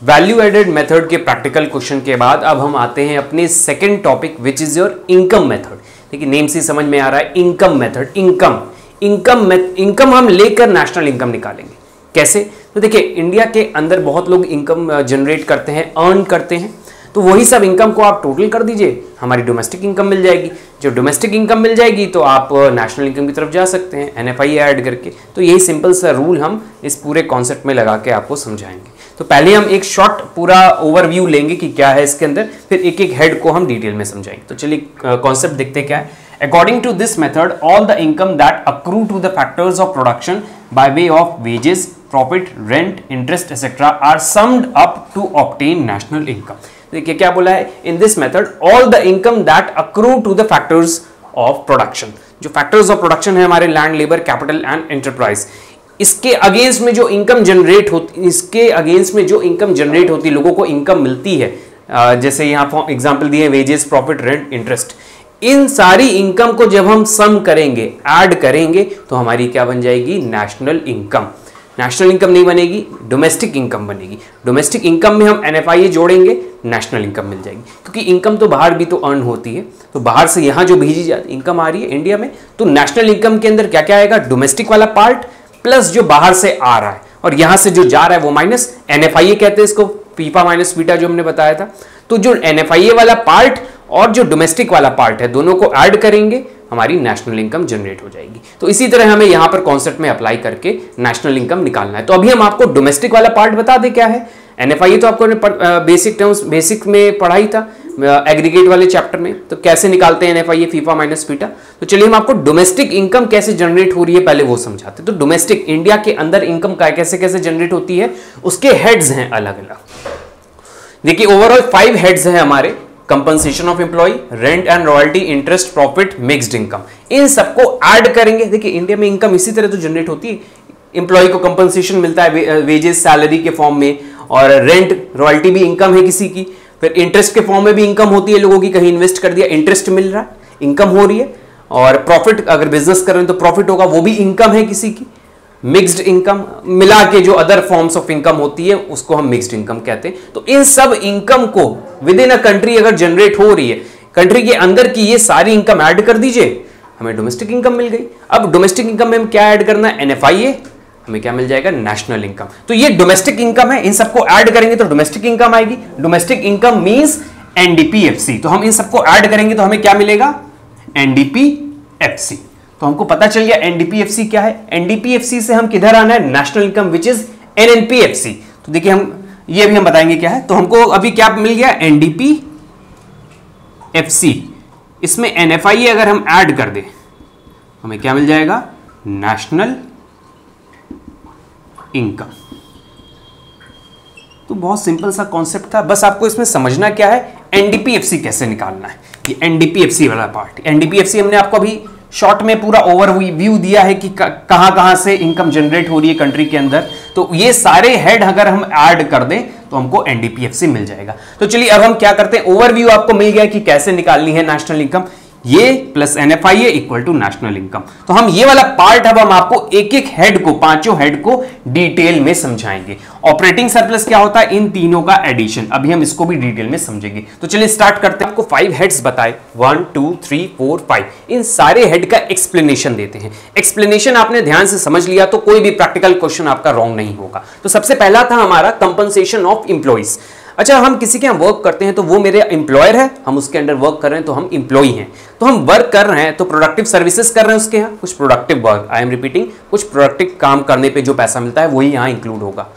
Value added method के practical question के बाद अब हम आते हैं अपने second topic which is your income method. देखिए नेम से समझ में आ रहा है इनकम मेथड। इनकम हम लेकर नेशनल इनकम निकालेंगे। कैसे? तो देखिए इंडिया के अंदर बहुत लोग इनकम जनरेट करते हैं, अर्न करते हैं, तो वही सब इनकम को आप टोटल कर दीजिए, हमारी डोमेस्टिक इनकम मिल जाएगी। जो डोमेस्टिक इनकम मिल जाएगी तो आप नेशनल इनकम की तरफ जा सकते हैं NFIA ऐड करके। तो यही सिंपल सा रूल हम इस पूरे कॉन्सेप्ट में लगा के आपको समझाएंगे। तो पहले हम एक शॉर्ट पूरा ओवरव्यू लेंगे कि क्या है इसके अंदर, फिर एक एक हेड को हम डिटेल में समझाएंगे। तो चलिए कॉन्सेप्ट देखते क्या है। According to this method all the income that accrue to the factors of production by way of wages, profit, rent, interest etcetera are summed up to obtain national income. देखिए क्या बोला है, in this method all the income that accrue to the factors of production. जो factors of production है हमारे land, labour, capital and enterprise, इसके against में जो इनकम जनरेट होती, लोगों को इनकम मिलती है, जैसे यहाँ फॉर एग्जांपल दिए वेजेस, प्रॉफिट, रेंट, इंटरेस्ट, इन सारी इनकम को जब हम सम करेंगे, ऐड करेंगे, तो हमारी क्या बन जाएगी, नेशनल इनकम। नेशनल इनकम नहीं बनेगी, डोमेस्टिक इनकम बनेगी। डोमेस्टिक इनकम में हम NFIA जोड़ेंगे, नेशनल इनकम मिल जाएगी। क्योंकि इनकम तो बाहर भी तो अर्न होती है, तो बाहर से यहाँ जो भेजी जाती इनकम आ रही है इंडिया में, तो नेशनल इनकम के अंदर क्या क्या आएगा, डोमेस्टिक वाला पार्ट प्लस जो बाहर से आ रहा है, और यहां से जो जा रहा है वो माइनस। NFIA कहते हैं इसको, फीफा माइनस बीटा जो हमने बताया था। तो जो NFIA वाला पार्ट और जो डोमेस्टिक वाला पार्ट है, दोनों को ऐड करेंगे, हमारी नेशनल इनकम जनरेट हो जाएगी। तो इसी तरह हमें यहां पर कॉन्सेप्ट में अप्लाई करके नेशनल इनकम निकालना है। तो अभी हम आपको डोमेस्टिक वाला पार्ट बता दें क्या है। NFIA तो आपको बेसिक में पढ़ा ही था एग्रीगेट वाले चैप्टर में, तो कैसे निकालते हैं NFIA, फीफा माइनस बीटा। तो चलिए हम आपको डोमेस्टिक इनकम कैसे जनरेट हो रही है पहले वो समझाते हैं। तो डोमेस्टिक इंडिया के अंदर इनकम कैसे कैसे जनरेट होती है, उसके हेड्स हैं अलग अलग। देखिए ओवरऑल 5 हेड्स हैं हमारे, compensation of employ, rent and royalty, interest, profit, mixed income. इन सबको ऐड करेंगे। देखिए इंडिया में इनकम इसी तरह तो जनरेट होती है, एम्प्लॉय को कंपनसेशन मिलता है वेजेस, सैलरी के फॉर्म में, और रेंट, रॉयल्टी भी इनकम है किसी की, फिर इंटरेस्ट के फॉर्म में भी इनकम होती है लोगों की, कहीं इन्वेस्ट कर दिया, इंटरेस्ट मिल रहा है, इनकम हो रही है, और प्रॉफिट अगर बिजनेस कर रहे हैं तो प्रॉफिट होगा, वो भी इनकम है किसी की। मिक्स्ड इनकम मिला के जो अदर फॉर्म्स ऑफ इनकम होती है उसको हम मिक्स्ड इनकम कहते हैं। तो इन सब इनकम को विद इन अ कंट्री अगर जनरेट हो रही है, कंट्री के अंदर की ये सारी इनकम ऐड कर दीजिए, हमें डोमेस्टिक इनकम मिल गई। अब डोमेस्टिक इनकम में हम क्या ऐड करना है, NFIA, हमें क्या मिल जाएगा, नेशनल इनकम। तो ये डोमेस्टिक इनकम है, इन सबको ऐड करेंगे तो डोमेस्टिक इनकम आएगी। डोमेस्टिक इनकम मींस NDPFC, तो हम इन सबको ऐड करेंगे तो हमें क्या मिलेगा, NDPFC। तो हमको पता चल गया NDPFC क्या है। NDPFC से हम किधर आना है, national income which is NNPFC। तो देखिए हम ये भी हम बताएंगे क्या है। तो हमको अभी क्या मिल गया, NDPFC, इसमें NFIA अगर हम ऐड कर दें हमें क्या मिल जाएगा, नेशनल इनकम। तो बहुत सिंपल सा कॉन्सेप्ट था, बस आपको इसमें समझना क्या है, NDPFC कैसे निकालना है। ये NDPFC वाला पार्ट, NDPFC हमने आपको अभी शॉर्ट में पूरा ओवरव्यू दिया है कि कहां कहां से इनकम जनरेट हो रही है कंट्री के अंदर। तो ये सारे हेड अगर हम ऐड कर दें तो हमको NDPFC मिल जाएगा। तो चलिए अब हम क्या करते हैं, ओवरव्यू आपको मिल गया कि कैसे निकालनी है नेशनल इनकम, ये plus NFIA equal to national income. तो हम ये वाला पार्ट अब हम आपको एक एक हेड को, पांचों हेड को डिटेल में समझाएंगे। ऑपरेटिंग सरप्लस क्या होता है, इन तीनों का एडिशन, अभी हम इसको भी डिटेल में समझेंगे। तो चलिए स्टार्ट करते हैं। आपको 5 हेड्स बताए, 1 2 3 4 5, इन सारे हेड का एक्सप्लेनेशन देते हैं। एक्सप्लेनेशन आपने ध्यान से समझ लिया तो कोई भी प्रैक्टिकल क्वेश्चन आपका रॉन्ग नहीं होगा। तो सबसे पहला था हमारा कंपनसेशन ऑफ इंप्लॉइज। अच्छा, हम किसी के यहाँ वर्क करते हैं तो वो मेरे एम्प्लॉयर है, हम उसके अंडर वर्क कर रहे हैं तो हम एम्प्लॉई हैं। तो हम वर्क कर रहे हैं तो प्रोडक्टिव सर्विसेज कर रहे हैं उसके यहाँ, कुछ productive work, I am repeating, कुछ प्रोडक्टिव काम करने पे जो पैसा मिलता है वही यहाँ इंक्लूड होगा।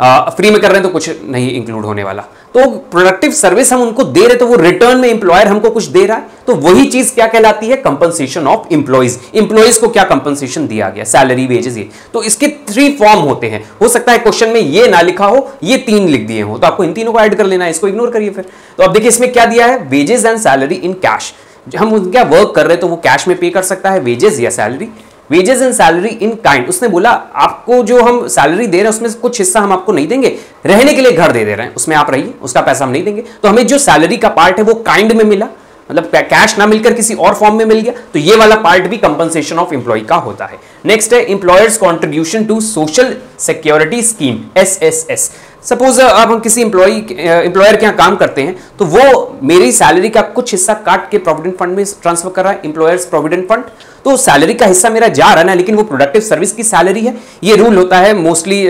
फ्री में कर रहे हैं तो कुछ नहीं इंक्लूड होने वाला। तो प्रोडक्टिव सर्विस हम उनको दे रहे तो वो रिटर्न में एम्प्लॉयर हमको कुछ दे रहा है, तो वही चीज क्या कहलाती है, कंपनसेशन ऑफ एम्प्लॉइज। एम्प्लॉइज को क्या कंपनसेशन दिया गया, सैलरी, वेजेस, ये। तो इसके 3 फॉर्म होते हैं। हो सकता है क्वेश्चन में ये ना लिखा हो, ये 3 लिख दिए हो, तो आपको इन तीनों को ऐड कर लेना है, इसको इग्नोर करिए फिर। तो अब देखिए इसमें क्या दिया है, wages and salary in cash. हम क्या वर्क कर रहे हैं तो वो कैश में पे कर सकता है, वेजेस या salary. Wages and salary in kind, उसने बोला आपको जो हम सैलरी दे रहे हैं उसमें से कुछ हिस्सा हम आपको नहीं देंगे, रहने के लिए घर दे रहे हैं, उसमें आप रहिए, उसका पैसा हम नहीं देंगे। तो हमें जो सैलरी का पार्ट है वो काइंड में मिला, मतलब कैश ना मिलकर किसी और फॉर्म में मिल गया, तो ये वाला पार्ट भी कंपनसेशन ऑफ एम्प्लॉय का होता है। नेक्स्ट है employers contribution to social security scheme, SSS। Suppose अब हम किसी एम्प्लॉयर के यहाँ काम करते हैं, तो वो मेरी सैलरी का कुछ हिस्सा काट के प्रोविडेंट फंड में ट्रांसफर कर रहा है, एम्प्लॉयर्स प्रोविडेंट फंड। तो सैलरी का हिस्सा मेरा जा रहा है ना, लेकिन वो प्रोडक्टिव सर्विस की सैलरी है। ये रूल होता है मोस्टली,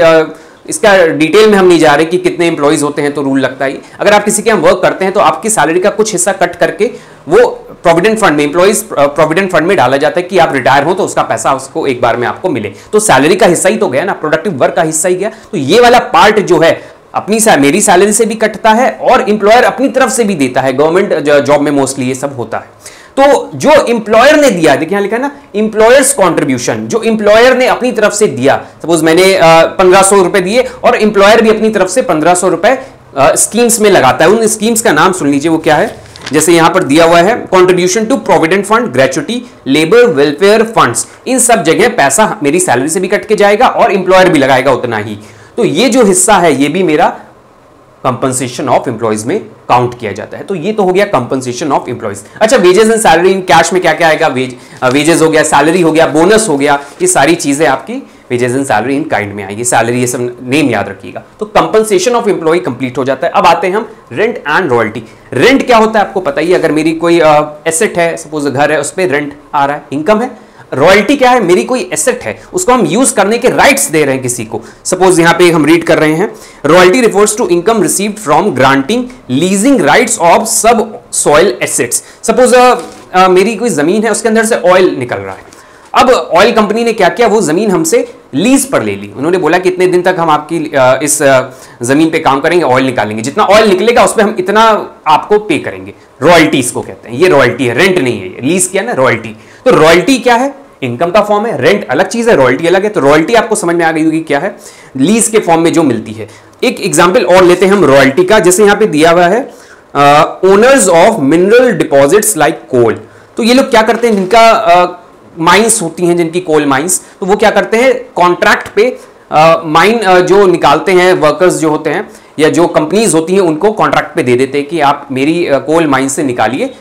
इसका डिटेल में हम नहीं जा रहे कि कितने एम्प्लॉइज होते हैं, तो रूल लगता है अगर आप किसी के यहाँ वर्क करते हैं तो आपकी सैलरी का कुछ हिस्सा कट करके वो प्रोविडेंट फंड में, एम्प्लॉइज प्रोविडेंट फंड में डाला जाता है कि आप रिटायर हो तो उसका पैसा उसको एक बार में आपको मिले। तो सैलरी का हिस्सा ही तो गया ना, प्रोडक्टिव वर्क का हिस्सा ही गया। तो ये वाला पार्ट जो है अपनी मेरी सैलरी से भी कटता है और एम्प्लॉयर अपनी तरफ से भी देता है। गवर्नमेंट जॉब में मोस्टली ये सब होता है। तो जो एम्प्लॉयर ने दिया, देखिए यहां लिखा है ना एम्प्लॉयर्स कंट्रीब्यूशन, जो एम्प्लॉयर ने अपनी तरफ से दिया, सपोज मैंने 1500 रुपए दिए और एम्प्लॉयर भी अपनी तरफ से 1500 रुपए स्कीम्स में लगाता है। उन स्कीम्स का नाम सुन लीजिए, वो क्या है। जैसे यहां पर दिया हुआ है contribution to provident fund, gratuity, labour welfare funds. इन सब जगह पैसा मेरी सैलरी से भी कट के जाएगा और एम्प्लॉयर भी लगाएगा उतना ही। तो ये जो हिस्सा है ये भी मेरा कंपनसेशन ऑफ एम्प्लॉइज में काउंट किया जाता है। तो ये तो हो गया कंपनसेशन ऑफ एम्प्लॉइज। अच्छा, wages and salary in cash में क्या क्या आएगा? वेजेस हो गया, सैलरी हो गया, बोनस हो गया, ये सारी चीजें आपकी wages and salary in kind में आएगी। सैलरी ये सब नेम याद रखिएगा। तो कंपनसेशन ऑफ एम्प्लॉय कंप्लीट हो जाता है। अब आते हैं हम रेंट एंड रॉयल्टी। रेंट क्या होता है आपको पता ही है, अगर मेरी कोई एसेट है, सपोज घर है, उस पर रेंट आ रहा है, इनकम है। रॉयल्टी क्या है? मेरी कोई एसेट है, उसको हम यूज करने के राइट्स दे रहे हैं किसी को। सपोज यहां पे हम रीड कर रहे हैं, royalty refers to income received from granting leasing rights of subsoil assets. Suppose मेरी कोई जमीन है, उसके अंदर से ऑयल निकल रहा है। अब ऑयल कंपनी ने क्या किया, वो जमीन हमसे लीज पर ले ली। उन्होंने बोला कि इतने दिन तक हम आपकी इस जमीन पे काम करेंगे, ऑयल निकालेंगे, जितना ऑयल निकलेगा उस पर हम इतना आपको पे करेंगे। रॉयल्टी इसको कहते हैं। ये रॉयल्टी है, रेंट नहीं है। लीज किया ना, रॉयल्टी। तो रॉयल्टी क्या है? इनकम का फॉर्म है। रेंट अलग चीज है, रॉयल्टी अलग है। तो रॉयल्टी आपको समझ में आ गई होगी क्या है, लीज के फॉर्म में जो मिलती है। एक एग्जांपल और लेते हैं हम रॉयल्टी का। जैसे यहां पे दिया हुआ है owners of mineral deposits like coal. तो ये लोग क्या करते हैं, जिनका माइंस होती हैं, जिनकी कोल माइंस, तो वो क्या करते हैं, कॉन्ट्रैक्ट पे माइन जो निकालते हैं, वर्कर्स जो होते हैं या जो कंपनीज होती हैं, उनको कॉन्ट्रैक्ट पे दे देते हैं कि आप मेरी कोल माइन से निकालिए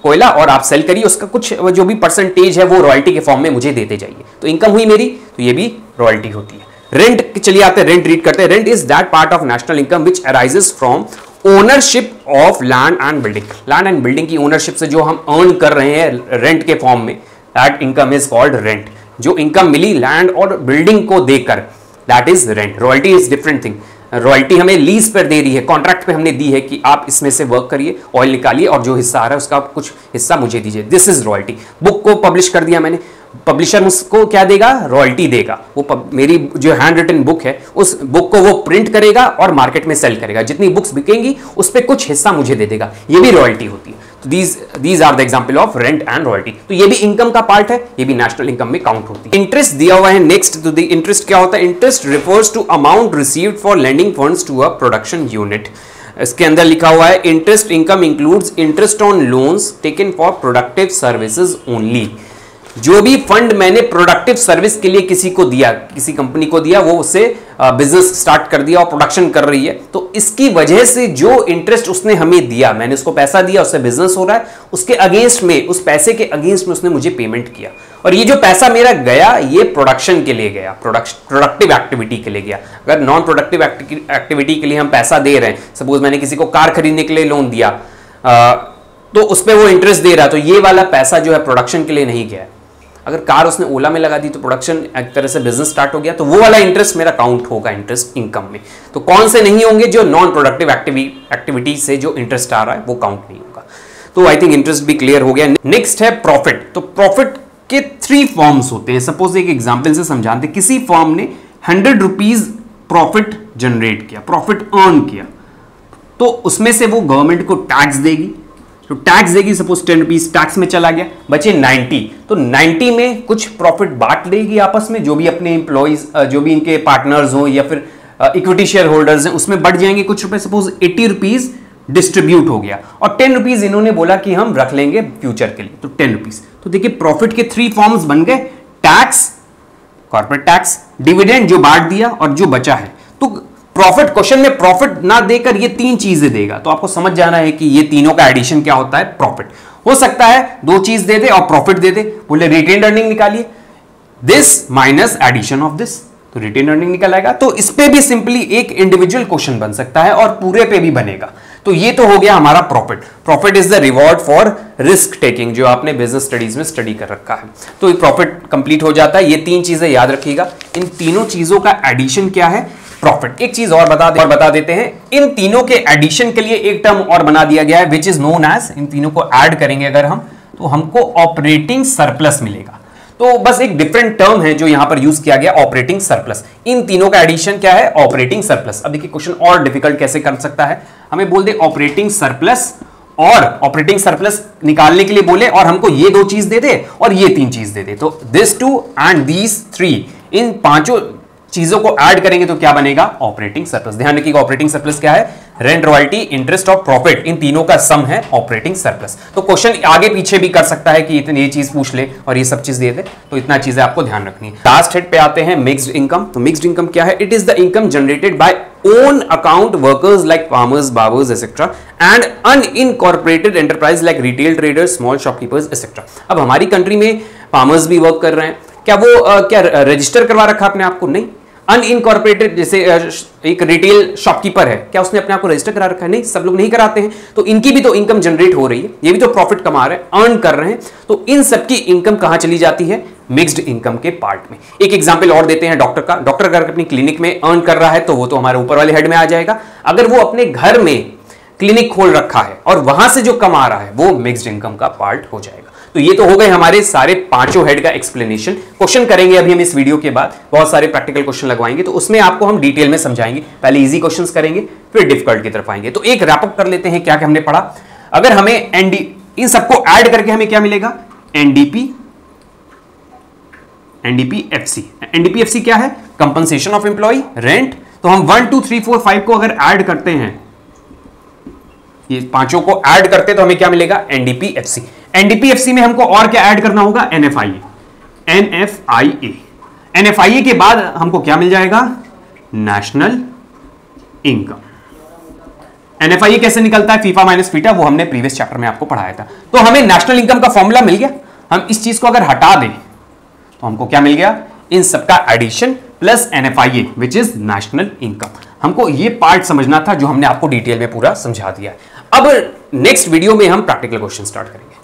कोयला और आप सेल करिए, उसका कुछ जो भी परसेंटेज है वो रॉयल्टी के फॉर्म में मुझे देते जाइए। तो इनकम हुई मेरी, तो ये भी रॉयल्टी होती है। रेंट, चलिए आते हैं रेंट रीड करते हैं। Rent is that part of national income which arises from ownership of land and building. Land and building की ओनरशिप से जो हम अर्न कर रहे हैं रेंट के फॉर्म में, that income is called rent. जो इनकम मिली लैंड और बिल्डिंग को देकर, that is rent. Royalty is different thing. Royalty हमें लीज पर दे रही है, कॉन्ट्रैक्ट पे हमने दी है कि आप इसमें से वर्क करिए, ऑयल निकालिए और जो हिस्सा आ रहा है उसका कुछ हिस्सा मुझे दीजिए। This is royalty. बुक को पब्लिश कर दिया मैंने, पब्लिशर उसको क्या देगा, रॉयल्टी देगा। वो मेरी जो हैंड रिटन बुक है, उस बुक को वो प्रिंट करेगा और मार्केट में सेल करेगा। जितनी बुक्स बिकेंगी उस पर कुछ हिस्सा मुझे दे देगा। ये भी रॉयल्टी होती है। तो these are the example of rent and royalty. तो ये भी इनकम का पार्ट है, ये भी नेशनल इनकम में काउंट होती है। इंटरेस्ट दिया हुआ है नेक्स्ट। तो इंटरेस्ट क्या होता है? Interest refers to amount received for lending funds to a production unit. इसके अंदर लिखा हुआ है interest income includes interest on loans taken for productive services only. जो भी फंड मैंने प्रोडक्टिव सर्विस के लिए किसी को दिया, किसी कंपनी को दिया, वो उससे बिजनेस स्टार्ट कर दिया और प्रोडक्शन कर रही है, तो इसकी वजह से जो इंटरेस्ट उसने हमें दिया, मैंने उसको पैसा दिया, उससे बिजनेस हो रहा है, उसके अगेंस्ट में, उस पैसे के अगेंस्ट में उसने मुझे पेमेंट किया। और ये जो पैसा मेरा गया, ये प्रोडक्शन के लिए गया, प्रोडक्टिव एक्टिविटी के लिए गया। अगर नॉन प्रोडक्टिव एक्टिविटी के लिए हम पैसा दे रहे हैं, सपोज मैंने किसी को कार खरीदने के लिए लोन दिया, तो उस पर वो इंटरेस्ट दे रहा है, तो ये वाला पैसा जो है प्रोडक्शन के लिए नहीं गया। अगर कार उसने ओला में लगा दी तो प्रोडक्शन एक तरह से बिजनेस स्टार्ट हो गया, तो वो वाला इंटरेस्ट मेरा काउंट होगा इंटरेस्ट इनकम में। तो कौन से नहीं होंगे? जो नॉन प्रोडक्टिव एक्टिविटी से जो इंटरेस्ट आ रहा है वो काउंट नहीं होगा। तो आई थिंक इंटरेस्ट भी क्लियर हो गया। नेक्स्ट है प्रॉफिट। तो प्रॉफिट के 3 फॉर्म्स होते हैं। सपोज एक एग्जाम्पल से समझाते हैं, किसी फॉर्म ने 100 रुपीज प्रॉफिट जनरेट किया, प्रॉफिट अर्न किया, तो उसमें से वो गवर्नमेंट को टैक्स देगी। तो टैक्स देगी, सपोज 10 रुपीज टैक्स में चला गया, बचे 90, तो 90 में कुछ प्रॉफिट बांट देगी आपस में, जो भी अपने एम्प्लॉइज, जो भी इनके पार्टनर्स हो या फिर इक्विटी शेयर होल्डर्स हैं, उसमें बढ़ जाएंगे कुछ रुपए। सपोज 80 रुपीज डिस्ट्रीब्यूट हो गया और 10 रुपीज इन्होंने बोला कि हम रख लेंगे फ्यूचर के लिए, तो 10 रुपीज। तो देखिए प्रॉफिट के 3 फॉर्म्स बन गए, टैक्स, कॉर्पोरेट टैक्स, डिविडेंड जो बांट दिया और जो बचा है। तो प्रॉफिट, क्वेश्चन में प्रॉफिट ना देकर ये 3 चीजें देगा, तो आपको समझ जाना है कि ये तीनों का एडिशन क्या होता है, प्रॉफिट। हो सकता है 2 चीज दे दे और प्रॉफिट दे दे, बोले रिटेन्ड अर्निंग निकालिए, this minus addition of this, तो रिटेन अर्निंग निकल आएगा। तो इस पे भी सिंपली एक इंडिविजुअल क्वेश्चन बन सकता है और पूरे पे भी बनेगा। तो ये तो हो गया हमारा profit. Profit is the reward for risk taking, जो आपने बिजनेस स्टडीज में स्टडी कर रखा है। तो प्रॉफिट कंप्लीट हो जाता है। ये 3 चीजें याद रखिएगा। इन तीनों चीजों का एडिशन क्या है? प्रॉफिट। एक चीज और बता देते हैं, इन तीनों के एडिशन के लिए एक टर्म और बना दिया गया है विच इज नोन एज, इन तीनों को ऐड करेंगे अगर हम तो हमको ऑपरेटिंग सरप्लस मिलेगा। तो बस एक डिफरेंट टर्म है जो यहां पर यूज किया गया, ऑपरेटिंग सरप्लस। इन तीनों का एडिशन क्या है? Operating surplus. अब देखिए क्वेश्चन और डिफिकल्ट कैसे कर सकता है, हमें बोल दे ऑपरेटिंग सरप्लस, और ऑपरेटिंग सरप्लस निकालने के लिए बोले और हमको ये 2 चीज दे दे और ये 3 चीज दे दे। तो दिस 2 एंड दीज 3, इन पांचों चीजों को ऐड करेंगे तो क्या बनेगा? Operating surplus. ध्यान रखिएगा ऑपरेटिंग सरप्लस क्या है? रेंट, रॉयल्टी, इंटरेस्ट और प्रॉफिट, इन तीनों का सम है ऑपरेटिंग सरप्लस। तो क्वेश्चन आगे पीछे भी कर सकता है कि इतनी ये चीज पूछ ले और ये सब चीज दे दे, तो इतना चीजें आपको ध्यान रखनी है। लास्ट हेड पे आते हैं मिक्स्ड इनकम। तो मिक्स्ड इनकम क्या है? It is the income generated by own account workers like farmers, barbers etcetera and unincorporated enterprise like retail traders, small shopkeepers etcetera. अब हमारी कंट्री में फार्मर्स भी वर्क कर रहे हैं, क्या वो क्या रजिस्टर करवा रखा अपने आप को? नहीं। अनइनकॉर्पोरेटेड जैसे एक रिटेल शॉपकीपर है, क्या उसने अपने आप को रजिस्टर करा रखा है? नहीं, सब लोग नहीं कराते हैं। तो इनकी भी तो इनकम जनरेट हो रही है, ये भी तो प्रॉफिट कमा रहे हैं, अर्न कर रहे हैं। तो इन सबकी इनकम कहां चली जाती है? मिक्स्ड इनकम के पार्ट में। एक एग्जांपल और देते हैं डॉक्टर का। डॉक्टर अगर अपनी क्लिनिक में अर्न कर रहा है तो वो तो हमारे ऊपर वाले हेड में आ जाएगा। अगर वो अपने घर में क्लिनिक खोल रखा है और वहां से जो कमा रहा है वो मिक्स्ड इनकम का पार्ट हो जाएगा। तो ये तो हो गए हमारे सारे पांचों हेड का एक्सप्लेनेशन। क्वेश्चन करेंगे अभी हम इस वीडियो के बाद, बहुत सारे प्रैक्टिकल क्वेश्चन लगवाएंगे, तो उसमें आपको हम डिटेल में समझाएंगे। पहले इजी क्वेश्चंस करेंगे, फिर डिफिकल्ट की तरफ आएंगे। तो एक रैपअप कर लेते हैं क्या क्या हमने पढ़ा। अगर हमें इन सबको ऐड करके हमें क्या मिलेगा? NDP, NDPFC. एनडीपीएफसी क्या है? Compensation of employ, rent. तो हम 1 2 3 4 5 को अगर ऐड करते हैं, ये पांचों को ऐड करते तो हमें क्या मिलेगा? एनडीपीएफसी। एनडीपीएफसी में हमको और क्या ऐड करना होगा? एनएफआईए। एनएफआईए, एनएफआईए के बाद हमको क्या मिल जाएगा? National income. एनएफआईए कैसे निकलता है? फीफा माइनस फीटा, वो हमने प्रीवियस चैप्टर में आपको पढ़ाया था। तो हमें नेशनल इनकम का फॉर्मूला मिल गया। हम इस चीज को अगर हटा दें तो हमको क्या मिल गया? इन सबका addition plus NFIA which is national income. हमको ये पार्ट समझना था जो हमने आपको डिटेल में पूरा समझा दिया है। अब नेक्स्ट वीडियो में हम प्रैक्टिकल क्वेश्चन स्टार्ट करेंगे।